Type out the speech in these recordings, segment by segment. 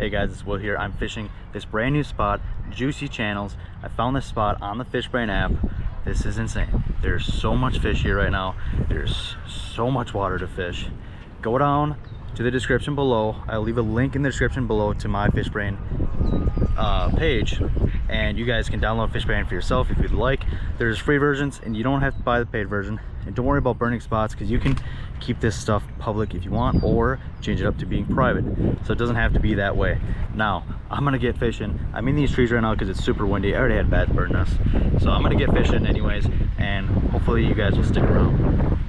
Hey guys, it's Will here. I'm fishing this brand new spot, Juicy Channels. I found this spot on the Fishbrain app. This is insane. There's so much fish here right now. There's so much water to fish. Go down to the description below. I'll leave a link in the description below to my Fishbrain page, and you guys can download Fishbrain for yourself if you'd like. There's free versions and you don't have to buy the paid version. And don't worry about burning spots, because you can keep this stuff public if you want, or change it up to being private, so it doesn't have to be that way. Now I'm gonna get fishing. I'm in these trees right now because it's super windy. I already had bats burn us, so I'm gonna get fishing anyways, and hopefully you guys will stick around.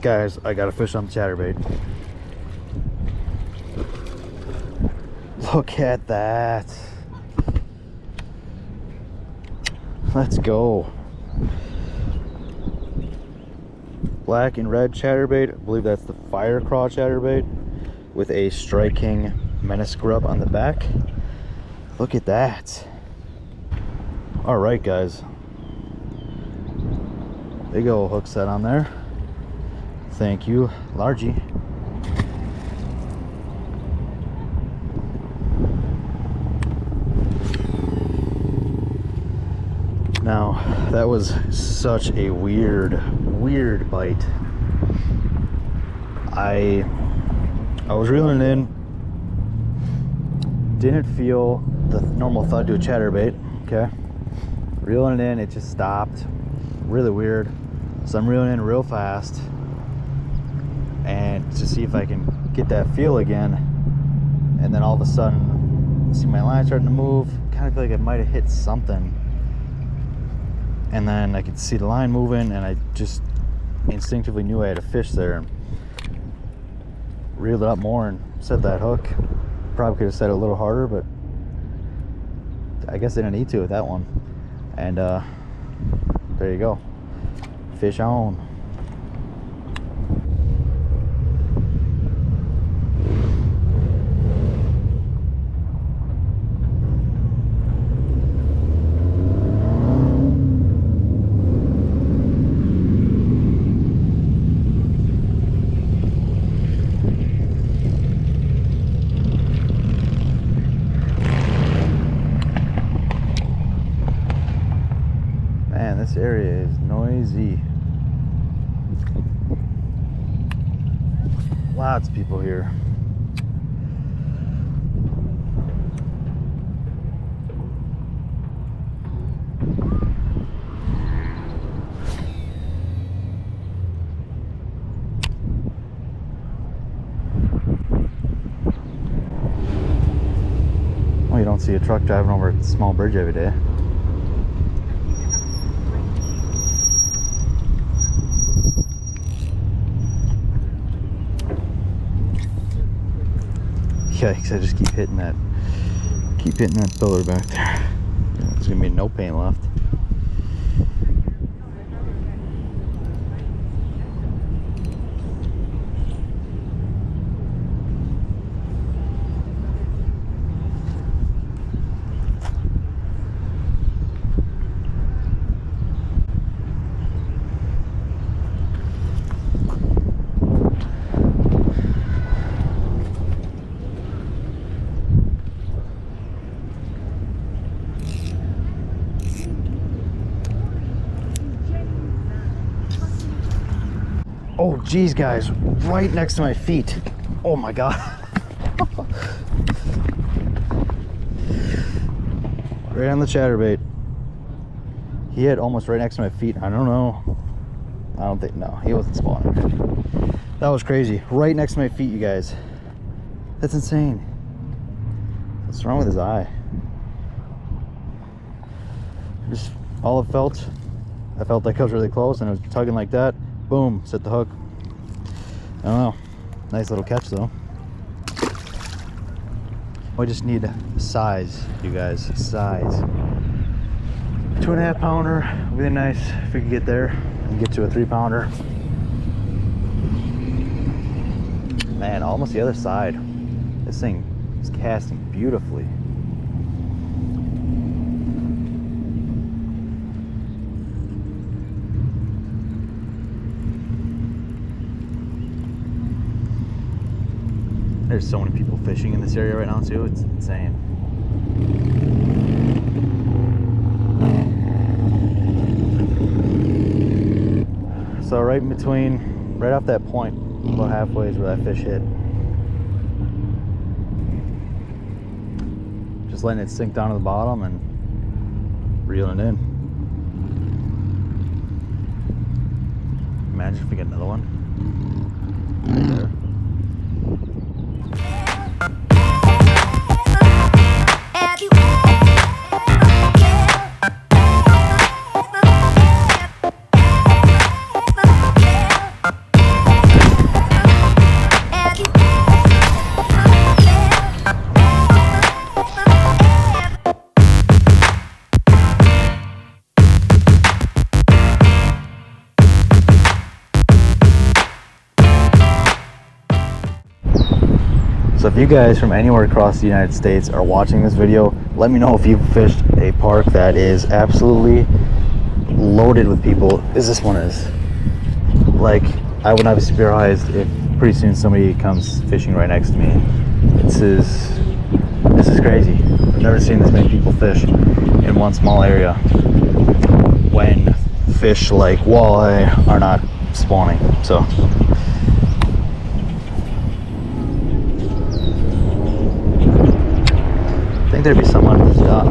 Guys, I got a fish on the chatterbait. Look at that. Let's go. Black and red chatterbait. I believe that's the fire craw chatterbait with a striking menace grub on the back. Look at that. All right, guys. Big old hook set on there. Thank you, Largy. Now, that was such a weird bite. I was reeling it in. Didn't feel the normal thud to a chatterbait, okay? Reeling it in, it just stopped. Really weird. So I'm reeling in real fast, and to see if I can get that feel again. And then all of a sudden, see my line starting to move. Kind of feel like I might have hit something. And then I could see the line moving, and I just instinctively knew I had a fish there. Reeled it up more and set that hook. Probably could have set it a little harder, but I guess I didn't need to with that one. And there you go. Fish on. Man, this area is noisy. Lots of people here. Well, you don't see a truck driving over a small bridge every day. Yikes, I just keep hitting that pillar back there. There's gonna be no paint left. Oh geez, guys, right next to my feet. Oh my god. Right on the chatterbait. He hit almost right next to my feet. I don't know. No, he wasn't spawning. That was crazy. Right next to my feet, you guys. That's insane. What's wrong with his eye? Just all I felt like I was really close, and it was tugging like that. Boom, set the hook. I don't know. Nice little catch though. We just need size, you guys. Size. 2.5 pounder would be nice if we could get there and get to a 3 pounder. Man, almost the other side. This thing is casting beautifully. There's so many people fishing in this area right now too, it's insane. So right in between, right off that point, about halfway is where that fish hit. Just letting it sink down to the bottom and reeling it in. Imagine if we get another one right there. So if you guys from anywhere across the United States are watching this video, let me know if you've fished a park that is absolutely loaded with people, as this one is. Like, I would not be surprised if pretty soon somebody comes fishing right next to me. This is crazy. I've never seen this many people fish in one small area when fish like walleye are not spawning. So I think there'd be someone at this dock.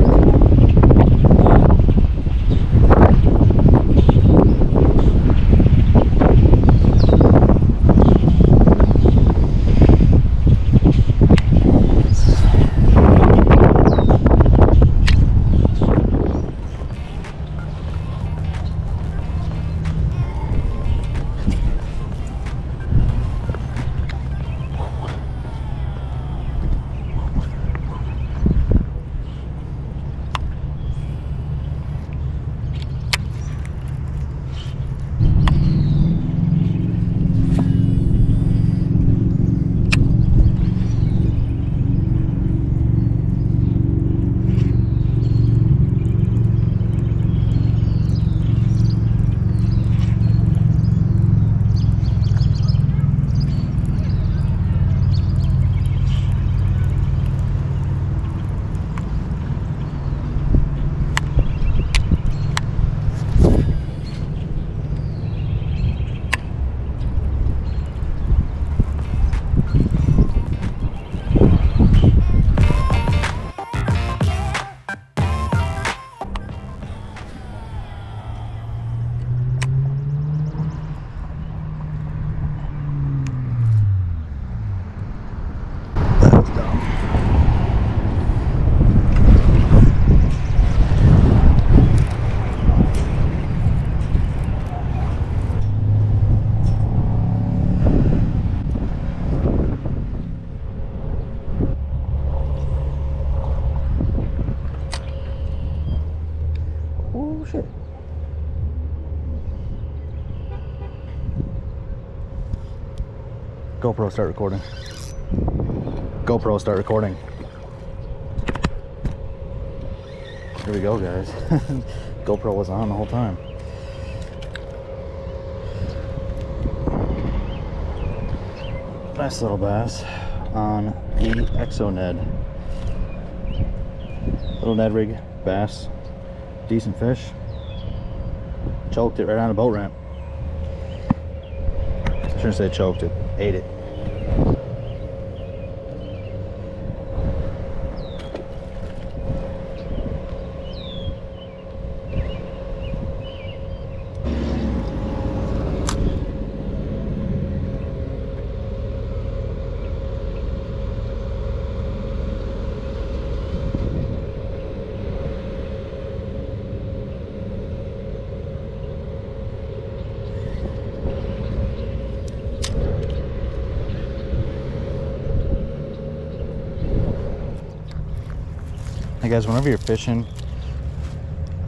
Oh shit. GoPro, start recording. GoPro, start recording. Here we go, guys. GoPro was on the whole time. Nice little bass on the Exo Ned. Little Ned rig bass. Decent fish. Choked it right on a boat ramp. I shouldn't say choked it, ate it. Hey guys, whenever you're fishing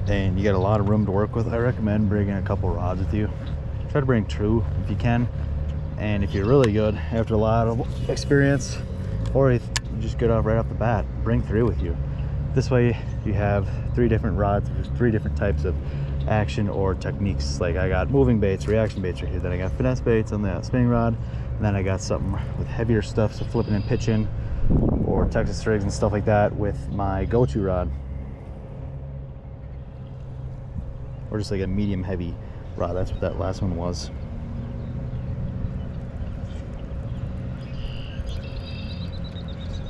and you got a lot of room to work with, I recommend bringing a couple rods with you. Try to bring two if you can, and if you're really good after a lot of experience, or you just get off right off the bat, bring three with you. This way you have three different rods. There's three different types of action or techniques. Like I got moving baits, reaction baits right here, then I got finesse baits on the spinning rod, And then I got something with heavier stuff, so flipping and pitching, or Texas rigs and stuff like that with my go-to rod. Or just like a medium heavy rod. That's what that last one was.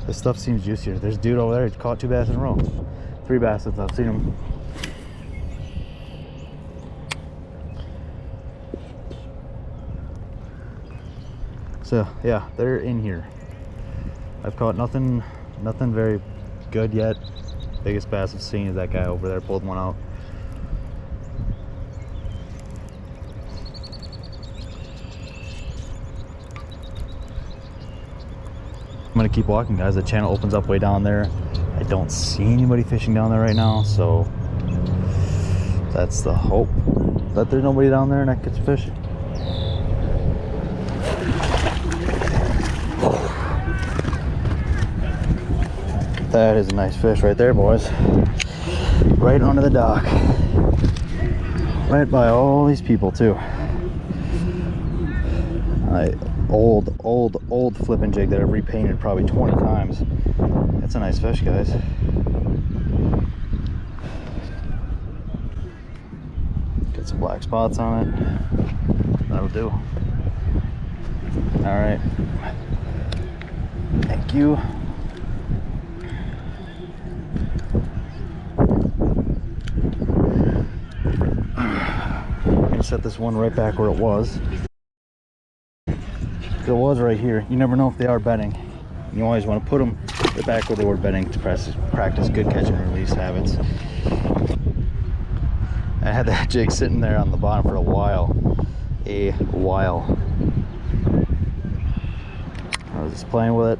This stuff seems juicier. There's a dude over there, he caught 2 bass in a row. 3 bass since I've seen him. So yeah, they're in here. I've caught nothing very good yet. Biggest bass I've seen is that guy over there, pulled one out. I'm gonna keep walking, guys. The channel opens up way down there. I don't see anybody fishing down there right now, so that's the hope, that there's nobody down there and I catch a fish. That is a nice fish right there, boys. Right under the dock. Right by all these people too. Old flipping jig that I've repainted probably 20 times. That's a nice fish, guys. Get some black spots on it. That'll do. All right. Thank you. I'm gonna set this one right back where it was. It was right here. You never know if they are bedding. You always want to put them right back where they were bedding to practice good catch and release habits. I had that jig sitting there on the bottom for a while. I was just playing with it.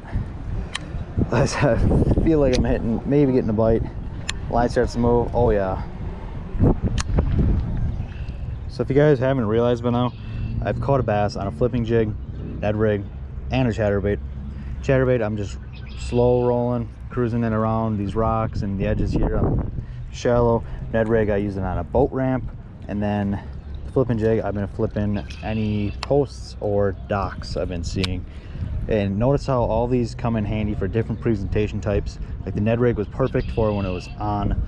I feel like I'm maybe getting a bite. Line starts to move. Oh yeah. So if you guys haven't realized by now, I've caught a bass on a flipping jig, Ned rig, and a chatterbait. Chatterbait, I'm just slow rolling, cruising it around these rocks and the edges here. I'm shallow. Ned rig, I use it on a boat ramp, and then the flipping jig, I've been flipping any posts or docks I've been seeing. And notice how all these come in handy for different presentation types. Like the Ned rig was perfect for when it was on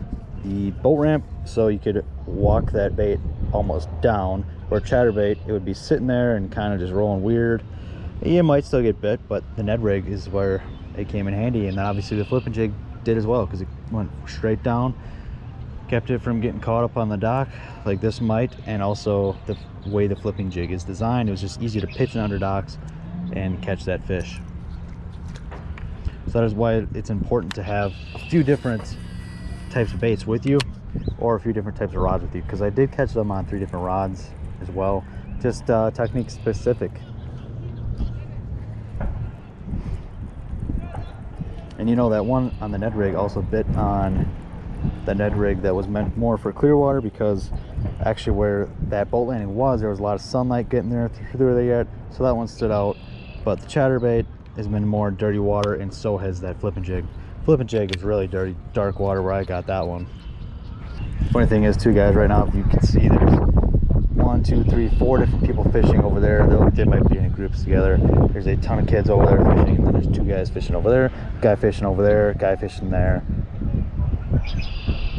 the boat ramp, so you could walk that bait almost down. Or chatterbait, it would be sitting there and kind of just rolling weird. You might still get bit, but the Ned rig is where it came in handy. And then obviously the flipping jig did as well, because it went straight down, kept it from getting caught up on the dock like this might. And also the way the flipping jig is designed, it was just easy to pitch it under docks and catch that fish. So that is why it's important to have a few different types of baits with you, or a few different types of rods with you, because I did catch them on 3 different rods as well, just technique specific. And you know, that one on the Ned rig also bit on the Ned rig that was meant more for clear water, because actually where that boat landing was, there was a lot of sunlight getting there through there yet, so that one stood out. But the chatterbait has been more dirty water, and so has that flipping jig. Flipping jig is really dirty, dark water where I got that one. Funny thing is too, guys, right now, if you can see, there's 1, 2, 3, 4 different people fishing over there. They might be in groups together. There's a ton of kids over there fishing, and then there's 2 guys fishing over there, guy fishing over there, guy fishing there,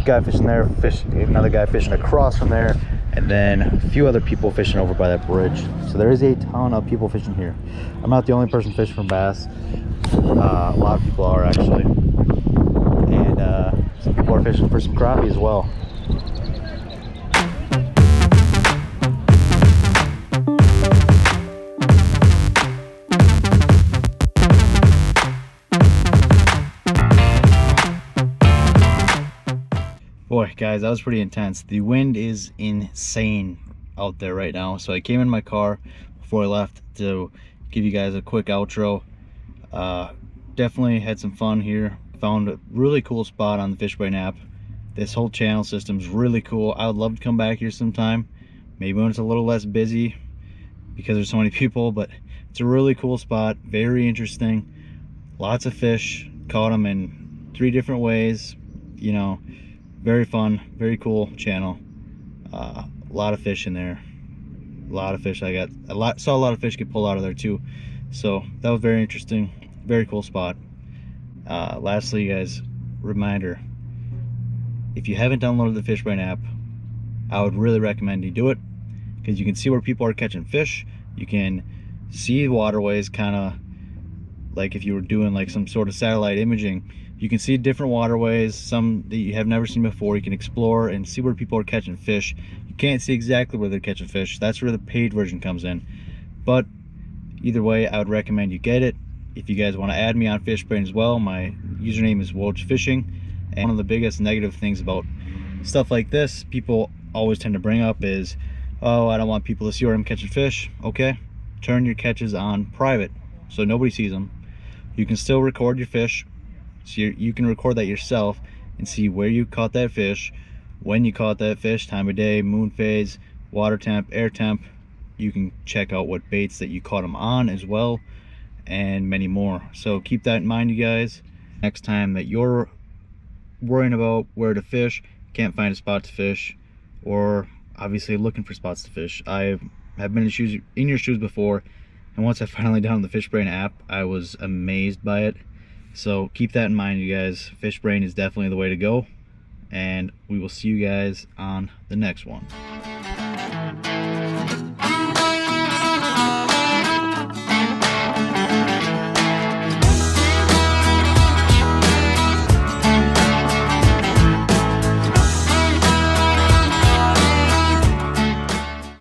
guy fishing there, another guy fishing across from there, and then a few other people fishing over by that bridge. So there is a ton of people fishing here. I'm not the only person fishing for bass. A lot of people are, actually, and some people are fishing for some crappie as well. Boy, guys, that was pretty intense. The wind is insane out there right now. So I came in my car before I left to give you guys a quick outro. Definitely had some fun here. Found a really cool spot on the Fishbrain app. This whole channel system is really cool. I would love to come back here sometime. Maybe when it's a little less busy because there's so many people, but it's a really cool spot. Very interesting. Lots of fish. Caught them in 3 different ways. You know, very fun, very cool channel. A lot of fish in there. A lot of fish. Saw a lot of fish get pulled out of there too. So that was very interesting, very cool spot. Lastly, guys, reminder, if you haven't downloaded the Fishbrain app, I would really recommend you do it, because you can see where people are catching fish. You can see waterways, kind of like if you were doing like some sort of satellite imaging. You can see different waterways, some that you have never seen before. You can explore and see where people are catching fish. You can't see exactly where they're catching fish. That's where the paid version comes in. But either way, I would recommend you get it. If you guys want to add me on Fishbrain as well, my username is Woj Fishing. And one of the biggest negative things about stuff like this, people always tend to bring up is, oh, I don't want people to see where I'm catching fish. Okay, turn your catches on private so nobody sees them. You can still record your fish, so you can record that yourself and see where you caught that fish, when you caught that fish, time of day, moon phase, water temp, air temp. You can check out what baits that you caught them on as well, and many more. So keep that in mind, you guys. Next time that you're worrying about where to fish, can't find a spot to fish, or obviously looking for spots to fish, I have been in your shoes before, and once I finally downloaded the Fishbrain app, I was amazed by it. So keep that in mind, you guys. Fishbrain is definitely the way to go, and we will see you guys on the next one.